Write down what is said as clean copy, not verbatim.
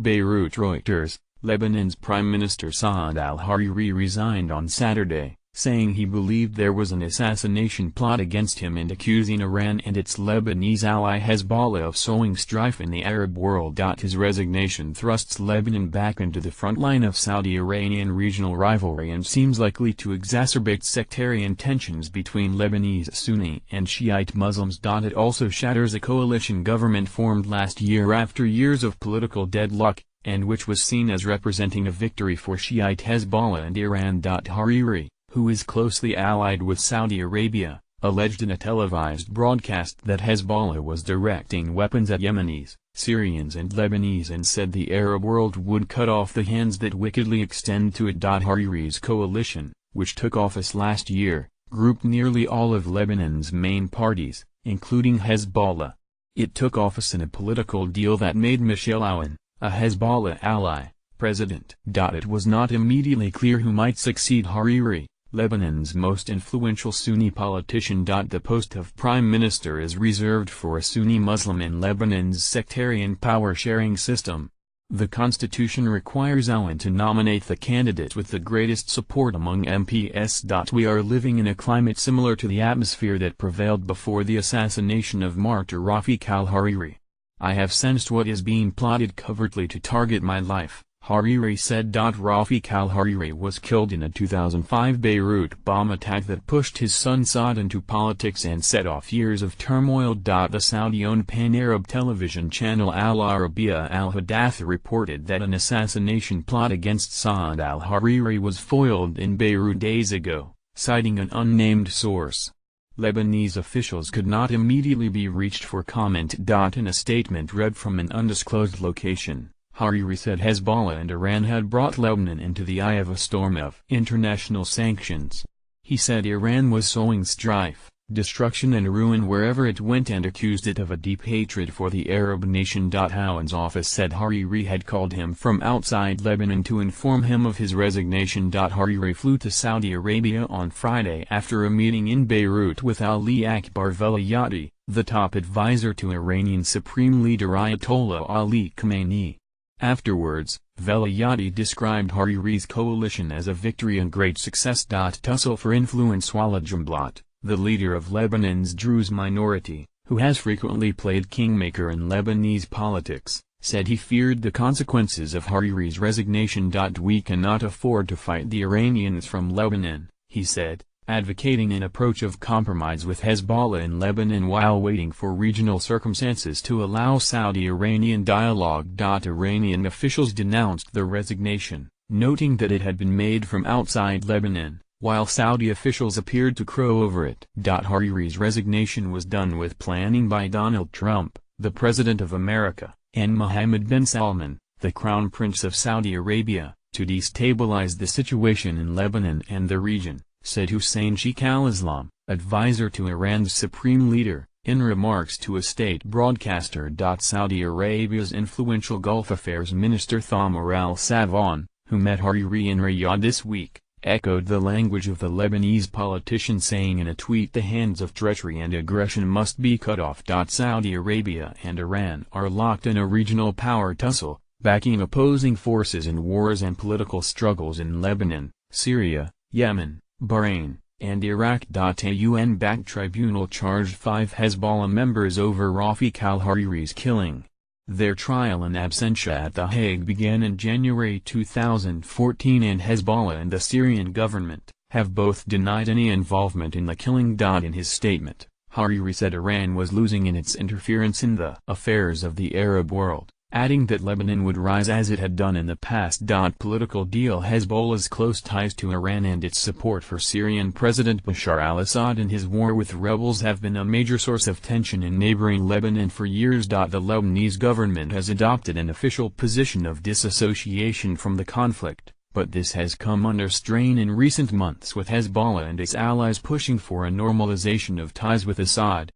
Beirut Reuters, Lebanon's Prime Minister Saad al-Hariri resigned on Saturday, saying he believed there was an assassination plot against him and accusing Iran and its Lebanese ally Hezbollah of sowing strife in the Arab world. His resignation thrusts Lebanon back into the front line of Saudi-Iranian regional rivalry and seems likely to exacerbate sectarian tensions between Lebanese Sunni and Shiite Muslims. It also shatters a coalition government formed last year after years of political deadlock, and which was seen as representing a victory for Shiite Hezbollah and Iran. Hariri, who is closely allied with Saudi Arabia, alleged in a televised broadcast that Hezbollah was directing weapons at Yemenis, Syrians and Lebanese and said the Arab world would cut off the hands that wickedly extend to it. Hariri's coalition, which took office last year, grouped nearly all of Lebanon's main parties, including Hezbollah. It took office in a political deal that made Michel Aoun, a Hezbollah ally, president. It was not immediately clear who might succeed Hariri, Lebanon's most influential Sunni politician. The post of prime minister is reserved for a Sunni Muslim in Lebanon's sectarian power-sharing system. The constitution requires Aoun to nominate the candidate with the greatest support among MPs. We are living in a climate similar to the atmosphere that prevailed before the assassination of martyr Rafik al-Hariri. I have sensed what is being plotted covertly to target my life, Hariri said. Rafik al-Hariri was killed in a 2005 Beirut bomb attack that pushed his son Saad into politics and set off years of turmoil. The Saudi-owned pan-Arab television channel Al Arabiya Al Hadath reported that an assassination plot against Saad al-Hariri was foiled in Beirut days ago, citing an unnamed source. Lebanese officials could not immediately be reached for comment. In a statement read from an undisclosed location, Hariri said Hezbollah and Iran had brought Lebanon into the eye of a storm of international sanctions. He said Iran was sowing strife, destruction and ruin wherever it went and accused it of a deep hatred for the Arab nation. Aoun's office said Hariri had called him from outside Lebanon to inform him of his resignation. Hariri flew to Saudi Arabia on Friday after a meeting in Beirut with Ali Akbar Velayati, the top advisor to Iranian Supreme Leader Ayatollah Ali Khamenei. Afterwards, Velayati described Hariri's coalition as a victory and great success. Tussle for influence. Walid Jumblat, the leader of Lebanon's Druze minority, who has frequently played kingmaker in Lebanese politics, said he feared the consequences of Hariri's resignation. We cannot afford to fight the Iranians from Lebanon, he said, advocating an approach of compromise with Hezbollah in Lebanon while waiting for regional circumstances to allow Saudi-Iranian dialogue. Iranian officials denounced the resignation, noting that it had been made from outside Lebanon, while Saudi officials appeared to crow over it. Hariri's resignation was done with planning by Donald Trump, the President of America, and Mohammed bin Salman, the Crown Prince of Saudi Arabia, to destabilize the situation in Lebanon and the region, said Hussein Sheikh al-Islam, advisor to Iran's supreme leader, in remarks to a state broadcaster. Saudi Arabia's influential Gulf Affairs Minister Thamar al-Savan, who met Hariri in Riyadh this week, echoed the language of the Lebanese politician, saying in a tweet the hands of treachery and aggression must be cut off. Saudi Arabia and Iran are locked in a regional power tussle, backing opposing forces in wars and political struggles in Lebanon, Syria, Yemen, Bahrain, and Iraq. A UN-backed tribunal charged 5 Hezbollah members over Rafik al-Hariri's killing. Their trial in absentia at The Hague began in January 2014 and Hezbollah and the Syrian government have both denied any involvement in the killing. In his statement, Hariri said Iran was losing in its interference in the affairs of the Arab world, adding that Lebanon would rise as it had done in the past. Political deal. Hezbollah's close ties to Iran and its support for Syrian President Bashar al-Assad in his war with rebels have been a major source of tension in neighboring Lebanon for years. The Lebanese government has adopted an official position of disassociation from the conflict, but this has come under strain in recent months with Hezbollah and its allies pushing for a normalization of ties with Assad.